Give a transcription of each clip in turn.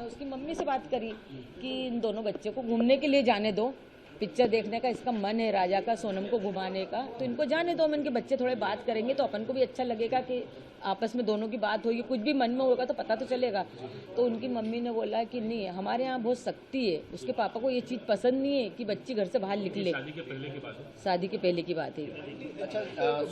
उसकी मम्मी से बात करी कि इन दोनों बच्चे को घूमने के लिए जाने दो, पिक्चर देखने का इसका मन है राजा का, सोनम को घुमाने का, तो इनको जाने दो। इनके बच्चे थोड़े बात करेंगे तो अपन को भी अच्छा लगेगा कि आपस में दोनों की बात होगी, कुछ भी मन में होगा तो पता तो चलेगा। तो उनकी मम्मी ने बोला कि नहीं, हमारे यहाँ बहुत सख्ती है, उसके पापा को ये चीज़ पसंद नहीं है कि बच्ची घर से बाहर निकले। शादी के पहले की बात है? शादी के पहले की बात है। अच्छा,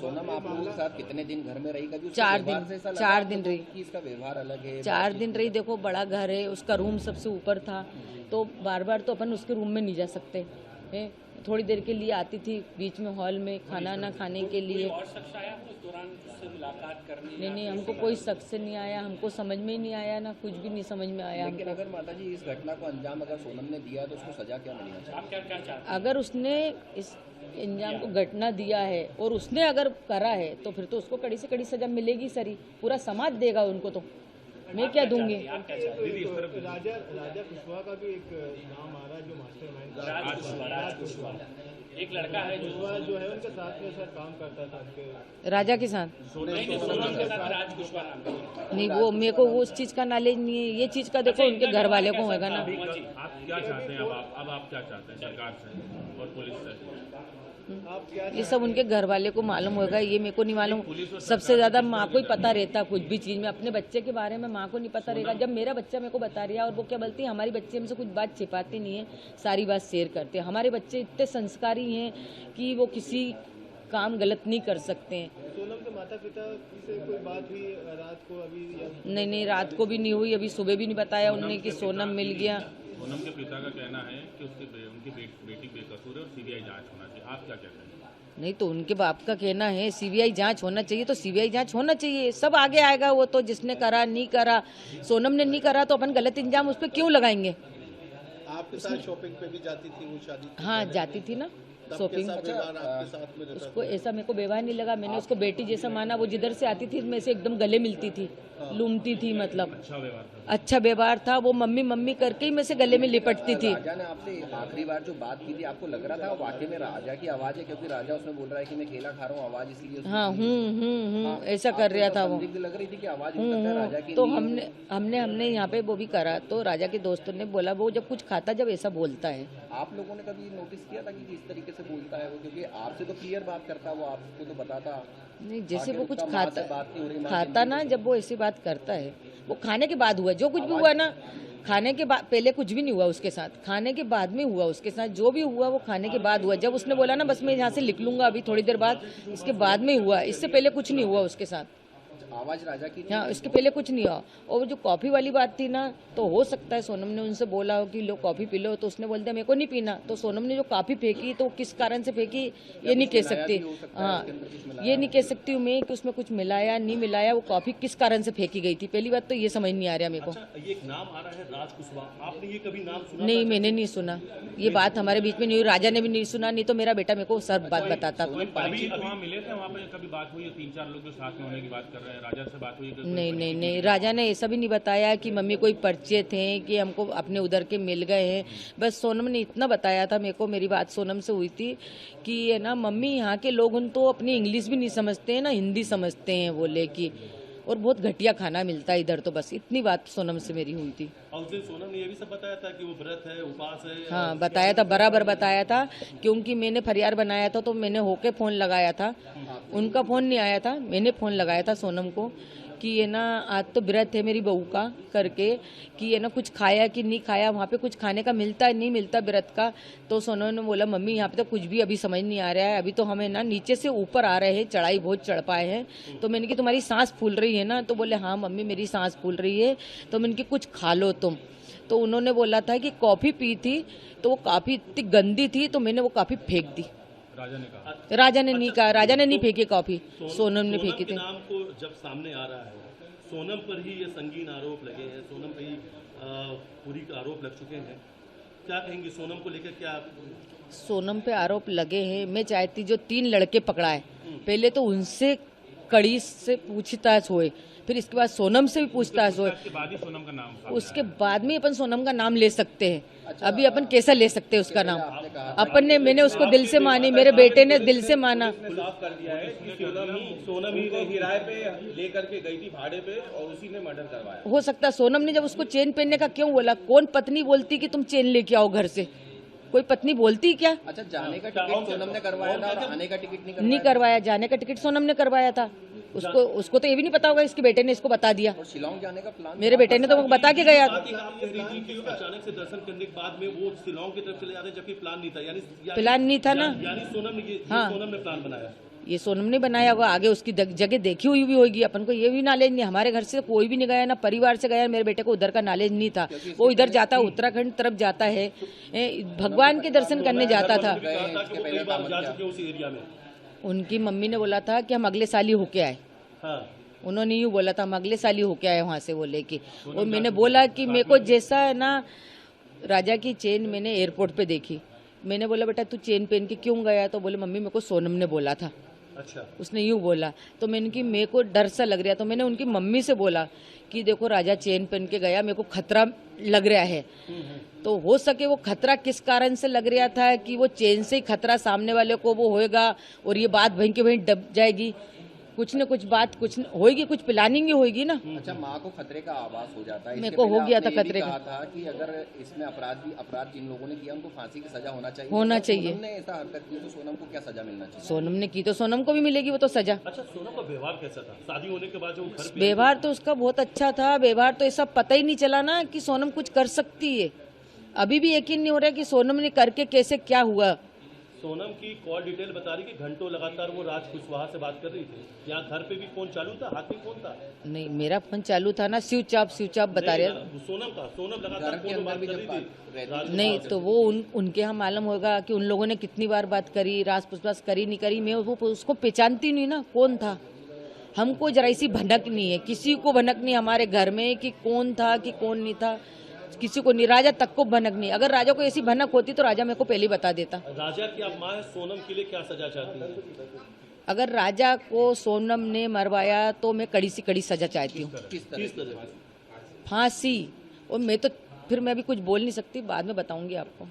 सोनम आप लोगों के साथ कितने दिन घर में रही? कभी 4 दिन रही। इसका व्यवहार अलग है? 4 दिन रही। देखो बड़ा घर है, उसका रूम सबसे ऊपर था, तो बार बार तो अपन उसके रूम में नहीं जा सकते हैं। थोड़ी देर के लिए आती थी बीच में हॉल में खाना ना खाने के लिए। और शख्स आया उस दौरान उससे मुलाकात करने? नहीं, हमको कोई शख्स नहीं आया, हमको समझ में ही नहीं आया ना, कुछ भी नहीं समझ में आया। लेकिन अगर माता जी इस घटना को अंजाम अगर सोनम ने दिया तो उसको सजा क्या मिलना चाहिए? आप क्या चाहते हैं? अगर उसने इस अंजाम को घटना दिया है और उसने अगर करा है तो फिर तो उसको कड़ी से कड़ी सजा मिलेगी सर, पूरा समाज देगा उनको, तो मैं क्या दूंगी। राजा कुशवाहा का भी एक नाम आ रहा है जो मास्टरमाइंड राज कुशवाहा एक लड़का है जो है उनके साथ में सर काम करता था उनके राजा के साथ। सोनम के साथ राज कुशवाहा नाम नहीं, वो मेरे को वो उस चीज का नॉलेज नहीं है। ये चीज का देखो उनके घर वाले को होगा ना। आप क्या चाहते हैं? अब आप क्या चाहते हैं सरकार से और पुलिस से? ये सब उनके घर वाले को मालूम होगा, ये मेरे को नहीं मालूम। सबसे ज्यादा माँ को ही पता रहता कुछ भी चीज में, अपने बच्चे के बारे में माँ को नहीं पता रहेगा। जब मेरा बच्चा मेरे को बता रहा है, और वो क्या बोलती है, हमारी बच्चे हमसे कुछ बात छिपाती नहीं है, सारी बात शेयर करते हैं। हमारे बच्चे इतने संस्कारी हैं कि वो किसी काम गलत नहीं कर सकते हैं। सोनम के माता पिता से कोई बात हुई रात को अभी? नहीं, रात को भी नहीं हुई, अभी सुबह भी नहीं बताया उन्होंने कि सोनम मिल गया। सोनम के पिता का कहना है कि उनकी बेटी बेकसूर है और सीबीआई जांच होना चाहिए। आप क्या कहते हैं? नहीं, तो उनके बाप का कहना है सीबीआई जांच होना चाहिए, तो सीबीआई जांच होना चाहिए, सब आगे आएगा। वो तो जिसने करा नहीं करा, सोनम ने नहीं करा तो अपन गलत इंजाम उस पर क्यों लगाएंगे। आपके साथ शॉपिंग पे भी जाती थी वो शादी? हाँ, जाती थी ना शॉपिंग। उसको ऐसा मेरे को व्यवहार नहीं लगा, मैंने उसको बेटी जैसा माना। वो जिधर से आती थी मैं से एकदम गले मिलती थी, लूमती थी, मतलब अच्छा व्यवहार था। वो मम्मी मम्मी करके ही मैं से गले में लिपटती थी। राजा ने आपसे आखिरी बार जो बात की थी, आपको लग रहा था वाकई में राजा की आवाज है? क्योंकि राजा उसमें बोल रहा है कि मैं केला खा रहा हूँ, आवाज इसलिए। हाँ, ऐसा कर रहा था वो। लग रही थी कि आवाज राजा की। तो हमने यहाँ पे वो भी करा, तो राजा के दोस्तों ने बोला वो जब कुछ खाता जब ऐसा बोलता है। आप लोगों ने कभी नोटिस किया था कि किस तरीके से बोलता है वो? क्योंकि आपसे तो क्लियर बात करता, वो आपको तो बताता नहीं, जैसे वो कुछ खाता खाता ना, जब वो ऐसी बात करता है, वो खाने के बाद हुआ जो कुछ भी हुआ ना, खाने के बाद, पहले कुछ भी नहीं हुआ उसके साथ, खाने के बाद में हुआ उसके साथ। जो भी हुआ वो खाने के बाद हुआ। जब उसने बोला ना बस मैं यहाँ से निकलूंगा लूंगा अभी थोड़ी देर बाद, इसके बाद में हुआ, इससे पहले कुछ नहीं हुआ उसके साथ। आवाज राजा की? हाँ, इसके पहले कुछ नहीं हुआ। और जो कॉफी वाली बात थी ना, तो हो सकता है सोनम ने उनसे बोला हो कि लो कॉफी पी लो, तो उसने बोल दिया मेरे को नहीं पीना। तो सोनम ने जो कॉफी फेंकी तो किस कारण से फेंकी ये नहीं कह सकती। हाँ, ये नहीं कह सकती हूँ मैं कि उसमें कुछ मिलाया नहीं मिलाया, वो कॉफी किस कारण से फेंकी गई थी, पहली बात तो ये समझ नहीं आ रहा मेरे को। ये एक नाम आ रहा है राज कुशवाहा, आपने ये कभी नाम सुना? नहीं, मैंने नहीं सुना, ये बात हमारे बीच में नहीं हुई, राजा ने भी नहीं सुना, नहीं तो मेरा बेटा मेरे को सब बात बताता। अभी वहाँ मिले थे, वहाँ पे कभी बात हुई? 3-4 लोग जो साथ में होने की बात कर रहे हैं, राजा से बात हुई? नहीं, राजा ने ऐसा भी नहीं बताया कि मम्मी कोई परिचय थे कि हमको अपने उधर के मिल गए हैं। बस सोनम ने इतना बताया था मेरे को, मेरी बात सोनम से हुई थी कि है ना मम्मी यहाँ के लोग उन तो अपनी इंग्लिश भी नहीं समझते हैं ना हिंदी समझते हैं बोले कि, और बहुत घटिया खाना मिलता है इधर, तो बस इतनी बात सोनम से मेरी हुई थी। और उस दिन सोनम ने ये भी सब बताया था कि वो व्रत है, उपास है? हाँ, बताया था, बराबर बताया था, क्योंकि मैंने फरियाद बनाया था तो मैंने होके फोन लगाया था, उनका फोन नहीं आया था, मैंने फोन लगाया था सोनम को कि ये ना आज तो व्रत है मेरी बहू का करके, कि ये ना कुछ खाया कि नहीं खाया, वहाँ पे कुछ खाने का मिलता है नहीं मिलता व्रत का। तो सोनम ने बोला मम्मी यहाँ पे तो कुछ भी अभी समझ नहीं आ रहा है, अभी तो हमें ना नीचे से ऊपर आ रहे हैं, चढ़ाई बहुत चढ़ पाए हैं। तो मैंने कि तुम्हारी सांस फूल रही है ना? तो बोले हाँ मम्मी मेरी सांस फूल रही है। तो मैंने कि कुछ खा लो तुम। तो उन्होंने बोला था कि कॉफी पी थी तो वो काफी इतनी गंदी थी तो मैंने वो कॉफी फेंक दी। राजा ने कहा? राजा ने नहीं कहा, राजा ने नहीं फेंकी कॉफी, सोनम ने फेंकी थी। नाम को जब सामने आ रहा है, सोनम पर ही ये संगीन आरोप लगे हैं, सोनम पर ही पूरी आरोप लग चुके हैं, क्या कहेंगे सोनम को लेकर? क्या सोनम पे आरोप लगे हैं, मैं चाहती जो 3 लड़के पकड़ाए पहले तो उनसे कड़ी से पूछताछ होए, फिर इसके बाद सोनम से भी पूछताछ हो, उसके बाद ही सोनम का नाम सामने उसके बाद में अपन सोनम का नाम ले सकते हैं। अभी अपन कैसा ले सकते हैं उसका नाम? अपन ने, मैंने उसको दिल से मानी, मेरे बेटे ने दिल से माना। साफ कर दिया है कि सोनम ही किराए पे लेकर के गई थी भाड़े पे और उसी ने मर्डर करवाया। हो सकता है सोनम ने जब उसको चेन पहनने का क्यों बोला? कौन पत्नी बोलती कि तुम चेन लेके आओ घर से? कोई पत्नी बोलती क्या? अच्छा, जाने का टिकट सोनम ने करवाया था और आने का टिकट नहीं करवाया। जाने का टिकट सोनम ने करवाया था। उसको तो ये भी नहीं पता होगा, इसके बेटे ने इसको बता दिया। और शिलोंग जाने का प्लान मेरे बेटे ने तो बता के गया। अचानक से दर्शन करने के बाद में वो शिलोंग की तरफ चले जाते हैं, जबकि प्लान नहीं था। प्लान नहीं था ना, यानी सोनम ने हाँ, सोनम ने प्लान बनाया। ये सोनम ने बनाया होगा। आगे उसकी जगह देखी हुई भी होगी, अपन को ये भी नॉलेज नहीं। हमारे घर से कोई भी नहीं गया, ना परिवार से गया। मेरे बेटे को उधर का नॉलेज नहीं था। वो इधर जाता, उत्तराखंड तरफ जाता है, भगवान के दर्शन करने जाता था। उनकी मम्मी ने बोला था कि हम अगले साल ही होके आए। उन्होंने यूँ बोला था, हम अगले साल ही होके आए वहाँ से वो लेके। और मैंने बोला कि मेरे को जैसा है ना, राजा की चेन मैंने एयरपोर्ट पे देखी। मैंने बोला बेटा तू चेन पहन के क्यों गया? तो बोले मम्मी मेरे को सोनम ने बोला था। अच्छा, उसने यूँ बोला तो मैंने कि मेरे को डर सा लग रहा। तो मैंने उनकी मम्मी से बोला कि देखो राजा चेन पहन के गया, मेरे को खतरा लग रहा है। तो हो सके वो खतरा किस कारण से लग रहा था कि वो चेन से ही खतरा सामने वाले को वो होएगा और ये बात वहीं के वहीं दब जाएगी। कुछ न कुछ बात कुछ होगी, कुछ प्लानिंग होगी ना। अच्छा, माँ को खतरे का आभास हो जाता है। मेरे को हो गया था खतरे का। था कि अगर इसमें अपराध जिन लोगों ने किया उनको फांसी की सजा होना चाहिए। सोनम ने ऐसा हरकत की तो सोनम को क्या सजा मिलना चाहिए? सोनम ने की तो सोनम को भी मिलेगी वो तो सजा। अच्छा, सोनम का व्यवहार कैसा था शादी होने के बाद? जो घर पे व्यवहार तो उसका बहुत अच्छा था। व्यवहार तो ऐसा पता ही नहीं चला ना कि सोनम कुछ कर सकती है। अभी भी यकीन नहीं हो रहा कि सोनम ने करके कैसे क्या हुआ। सोनम की कॉल डिटेल बता रही कि घंटों लगातार वो राज कुशवाहा से बात कर रही थी। यहाँ घर पे भी फोन चालू था, हाथ में फोन था? नहीं, मेरा फोन चालू था ना, स्विच ऑफ बता रहे। सोनम लगातार फोन बात कर रही थी। नहीं तो वो उनके यहाँ मालूम होगा कि उन लोगों ने कितनी बार बात करी, राज पुछताछ करी नहीं करी। मैं वो उसको पहचानती नहीं ना कौन था। हमको जरा सी भनक नहीं है, किसी को भनक नहीं हमारे घर में कि कौन था कि कौन नहीं था, किसी को नहीं। राजा तक को भनक नहीं। अगर राजा को ऐसी भनक होती तो राजा मेरे को पहले ही बता देता। राजा की आप माँ है, सोनम के लिए क्या सजा चाहती है? अगर राजा को सोनम ने मरवाया तो मैं कड़ी से कड़ी सजा चाहती हूँ। किस तरह? फांसी। और मैं तो फिर मैं भी कुछ बोल नहीं सकती, बाद में बताऊंगी आपको।